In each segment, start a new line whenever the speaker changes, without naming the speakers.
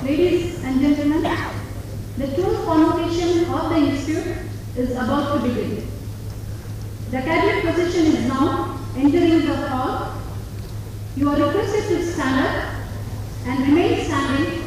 Ladies and gentlemen, the 12th convocation of the Institute is about to begin. The academic procession is now entering the hall. You are requested to stand up and remain standing.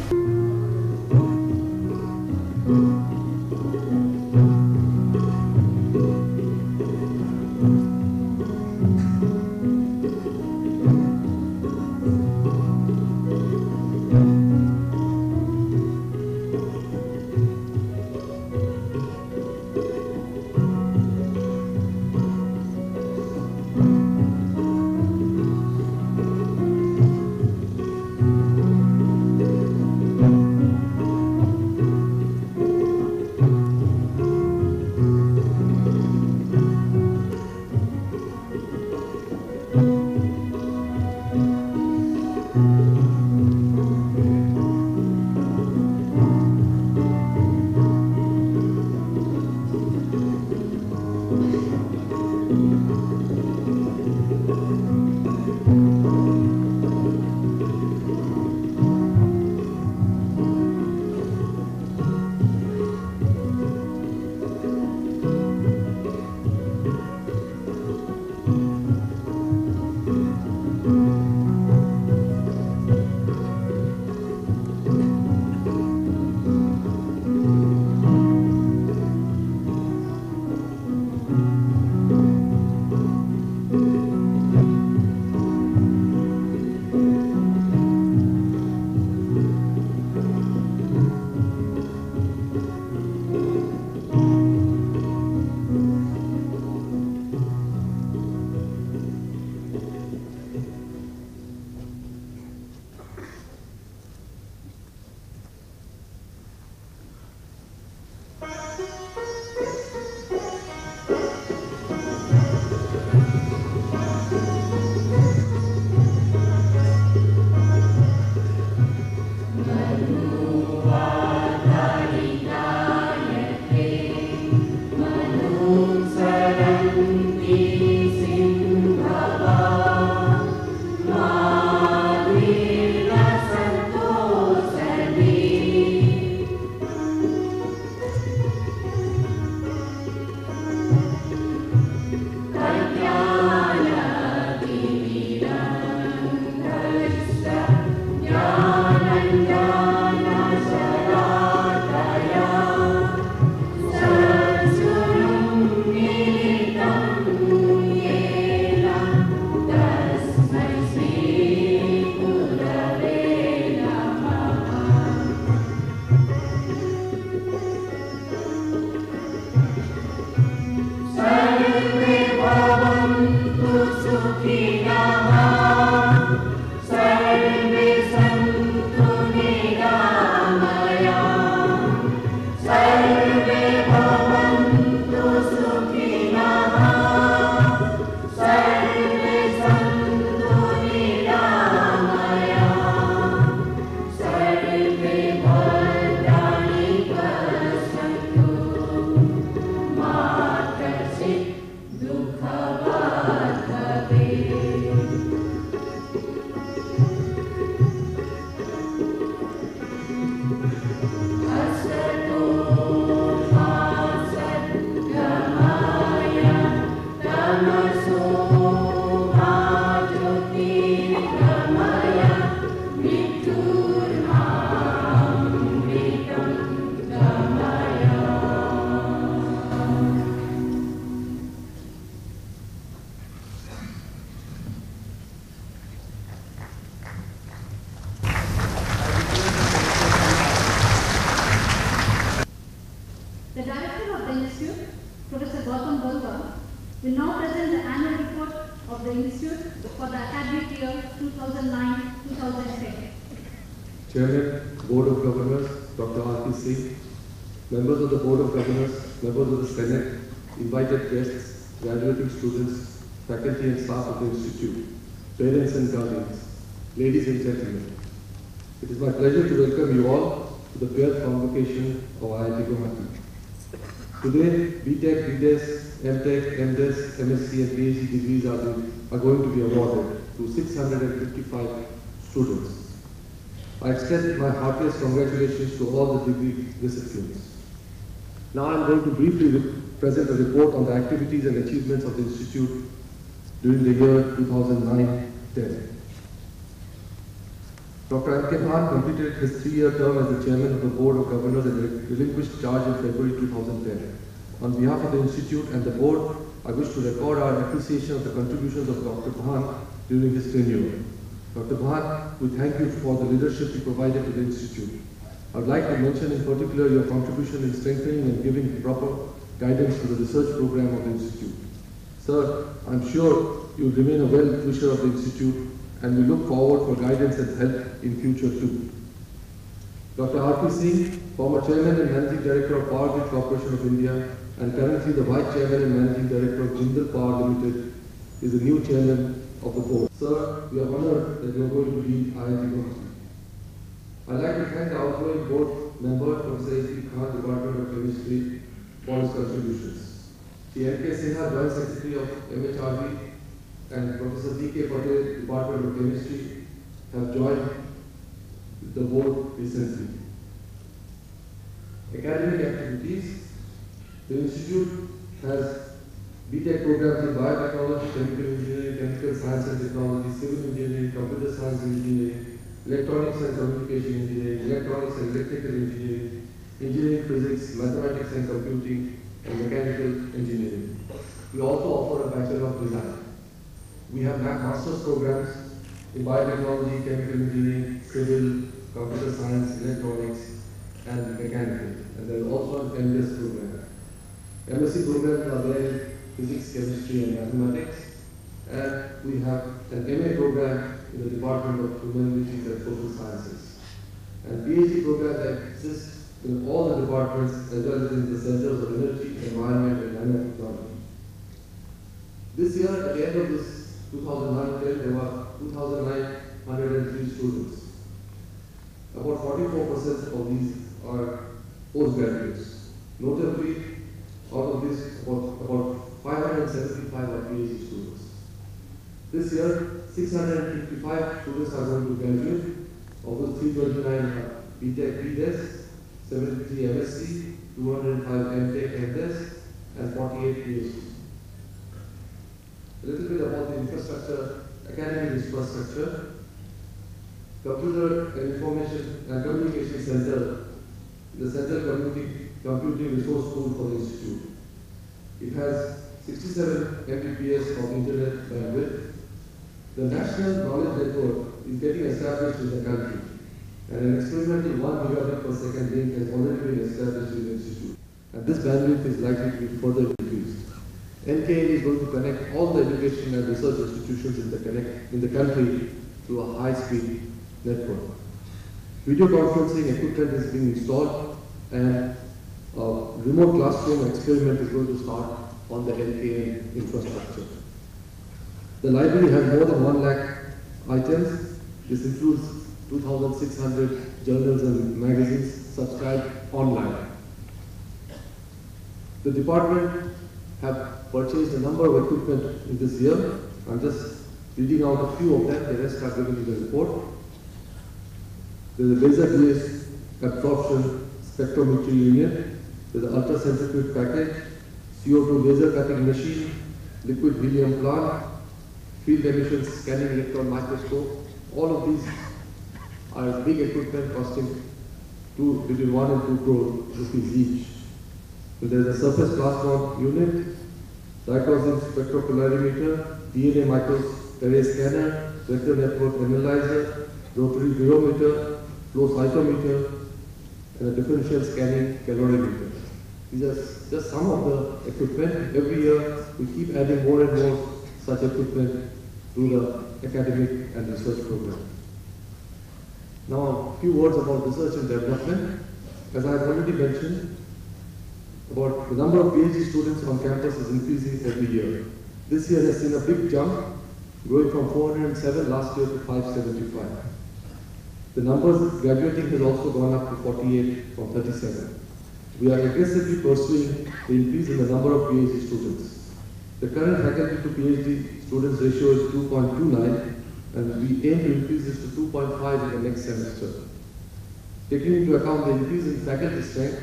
will now present the annual report of the Institute for the academic year 2009-2010.
Chairman, Board of Governors, Dr. R.P. Singh, members of the Board of Governors, members of the Senate, invited guests, graduating students, faculty and staff of the Institute, parents and guardians, ladies and gentlemen. It is my pleasure to welcome you all to the 12th Convocation of IIT Guwahati. Today, BTech, BDes, MTech, MDes, MSc and PhD degrees are going to be awarded to 655 students. I extend my heartiest congratulations to all the degree recipients. Now I am going to briefly present a report on the activities and achievements of the Institute during the year 2009-10. Dr. M.K. Bhan completed his 3-year term as the Chairman of the Board of Governors and relinquished charge in February 2010. On behalf of the Institute and the Board, I wish to record our appreciation of the contributions of Dr. Bhan during his tenure. Dr. Bhan, we thank you for the leadership you provided to the Institute. I would like to mention in particular your contribution in strengthening and giving proper guidance to the research program of the Institute. Sir, I am sure you will remain a well-wisher of the Institute and we look forward for guidance and help in future too. Dr. R.P. Singh, former Chairman and Managing Director of Power Grid Corporation of India and currently the Vice Chairman and Managing Director of Jindal Power Limited, is the new Chairman of the Board. Sir, we are honored that you are going to lead IIT Guwahati. I would like to thank the outgoing Board member, Professor A.P. Khan, Department of Chemistry, for his contributions. The N.K. Sinha, Joint Secretary of MHRD, and Professor D.K. Patel, Department of Chemistry, have joined the Board recently. Academic activities. The Institute has B.Tech programs in biotechnology, chemical engineering, chemical science and technology, civil engineering, computer science and engineering, electronics and communication engineering, electronics and electrical engineering, engineering physics, mathematics and computing, and mechanical engineering. We also offer a Bachelor of Design. We have master's programs in biotechnology, chemical engineering, civil, computer science, electronics, and mechanical. And there is also an MS program. MSc programs are there in physics, chemistry, and mathematics. And we have an MA program in the Department of Humanities and Social Sciences. And PhD programs that exist in all the departments as well as in the centers of energy, environment, and nanotechnology. This year, at the end of this 2009-10, there were 2,903 students. About 44% of these are postgraduates. Notably, out of this, about 575 are PhD students. This year, 655 students are going to graduate, of those 329 are B.Tech B.Des, 73 MSc, 205 M.Tech M.Des, and 48 PhD. A little bit about the infrastructure, academic infrastructure. Computer and Information and Communication Center, the Central Computing Resource Pool for the Institute. It has 67 Mbps of internet bandwidth. The National Knowledge Network is getting established in the country, and an experimental 1 gigabit per second link has already been established in the Institute. And this bandwidth is likely to be further increased. NKN is going to connect all the education and research institutions in the country through a high-speed network. Video conferencing equipment is being installed, and a remote classroom experiment is going to start on the NKN infrastructure. The library has more than 1 lakh items. This includes 2,600 journals and magazines subscribed online. The department have purchased a number of equipment in this year. I'm just reading out a few of them, the rest are given in the report. There's a laser-based absorption spectrometry unit, there's an ultracentrifuge package, CO2 laser cutting machine, liquid helium plant, field emissions scanning electron microscope. All of these are big equipment costing between 1 and 2 crore rupees each. So there's a surface plasma unit, dichrosine spectropolarimeter, DNA microarray scanner, vector network analyzer, rotary virometer, flow cytometer, and a differential scanning calorimeter. These are just some of the equipment. Every year we keep adding more and more such equipment to the academic and research program. Now a few words about research and development. As I have already mentioned, about the number of PhD students on campus is increasing every year. This year has seen a big jump, growing from 407 last year to 575. The numbers graduating has also gone up to 48 from 37. We are aggressively pursuing the increase in the number of PhD students. The current faculty to PhD students ratio is 2.29, and we aim to increase this to 2.5 in the next semester. Taking into account the increase in faculty strength,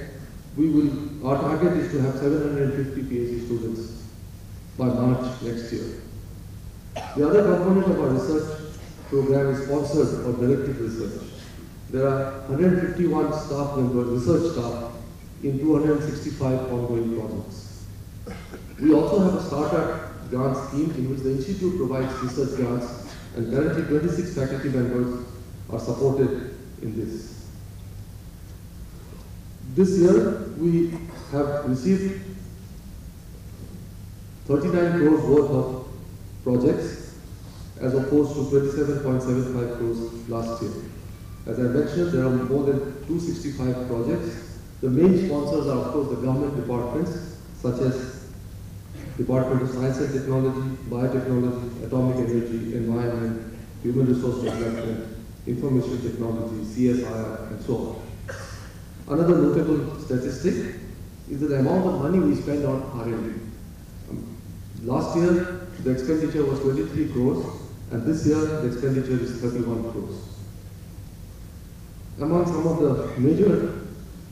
our target is to have 750 PhD students by March next year. The other component of our research program is sponsored or directed research. There are 151 staff members, research staff, in 265 ongoing projects. We also have a startup grant scheme in which the Institute provides research grants, and currently 26 faculty members are supported in this. This year, we have received 39 crores worth of projects as opposed to 27.75 crores last year. As I mentioned, there are more than 265 projects. The main sponsors are, of course, the government departments, such as Department of Science and Technology, Biotechnology, Atomic Energy, Environment, Human Resource Development, Information Technology, CSIR, and so on. Another notable statistic is the amount of money we spend on R&D. Last year, the expenditure was 23 crores, and this year, the expenditure is 31 crores. Among some of the major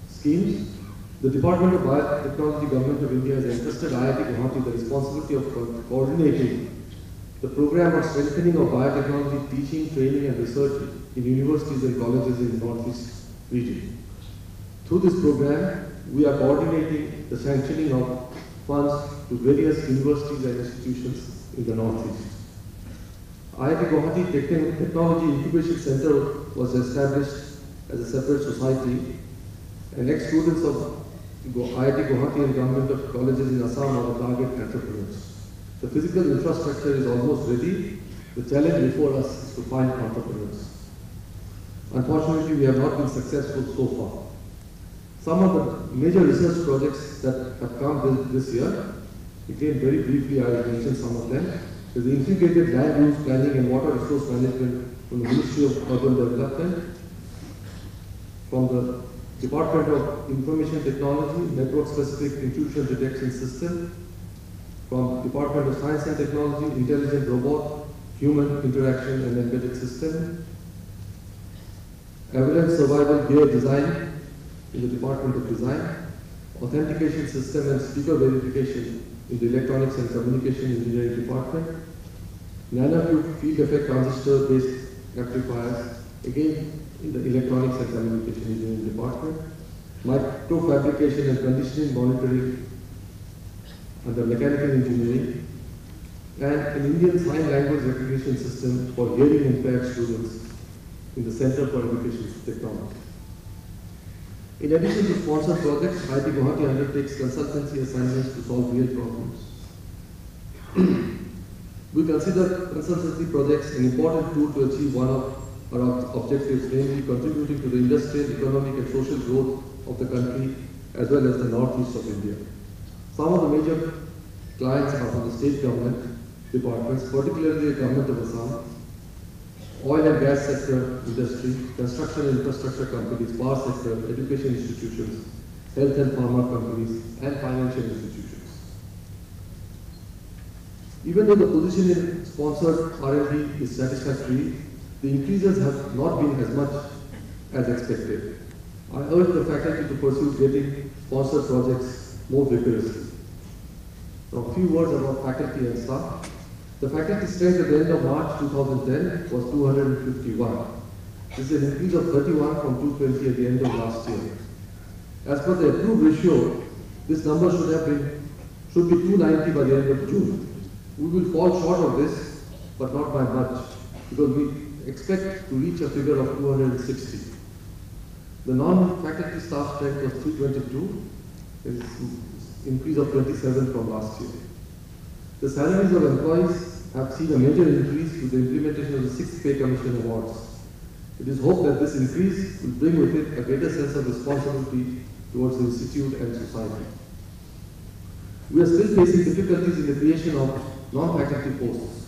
schemes, the Department of Biotechnology, Government of India has entrusted IIT Guwahati the responsibility of coordinating the program of strengthening of biotechnology teaching, training and research in universities and colleges in the Northeast region. Through this program, we are coordinating the sanctioning of funds to various universities and institutions in the Northeast. IIT Guwahati Technology Incubation Center was established as a separate society, and ex-students of IIT Guwahati and Government of Colleges in Assam are the target entrepreneurs. The physical infrastructure is almost ready. The challenge before us is to find entrepreneurs. Unfortunately, we have not been successful so far. Some of the major research projects that have come this year, again very briefly I will mention some of them, is the Integrated Land Use Planning and Water Resource Management from the Ministry of Urban Development, from the Department of Information Technology, Network-Specific Intrusion Detection System, from Department of Science and Technology, Intelligent Robot, Human Interaction and Embedded System, Evidence Survival Gear Design in the Department of Design, Authentication System and Speaker Verification in the Electronics and Communication Engineering Department, Nanotube Field Effect Transistor-based amplifiers, again in the Electronics and Communication Engineering Department, Microfabrication and Conditioning Monitoring under Mechanical Engineering, and an Indian Sign Language Recognition System for hearing impaired students in the Center for Education Technology. In addition to sponsored projects, IIT Guwahati undertakes consultancy assignments to solve real problems. We consider consultancy projects an important tool to achieve one of our objectives, namely contributing to the industrial, economic and social growth of the country as well as the northeast of India. Some of the major clients are from the state government departments, particularly the government of Assam, oil and gas sector industry, construction and infrastructure companies, power sector, education institutions, health and pharma companies, and financial institutions. Even though the position in sponsored R&D is satisfactory, the increases have not been as much as expected. I urge the faculty to pursue getting sponsored projects more vigorously. Now, a few words about faculty and staff. The faculty strength at the end of March 2010 was 251. This is an increase of 31 from 220 at the end of last year. As per the approved ratio, this number should be 290 by the end of June. We will fall short of this, but not by much, because we expect to reach a figure of 260. The non-faculty staff strength was 322, it is an increase of 27 from last year. The salaries of employees have seen a major increase with the implementation of the 6th Pay Commission Awards. It is hoped that this increase will bring with it a greater sense of responsibility towards the institute and society. We are still facing difficulties in the creation of non-faculty posts.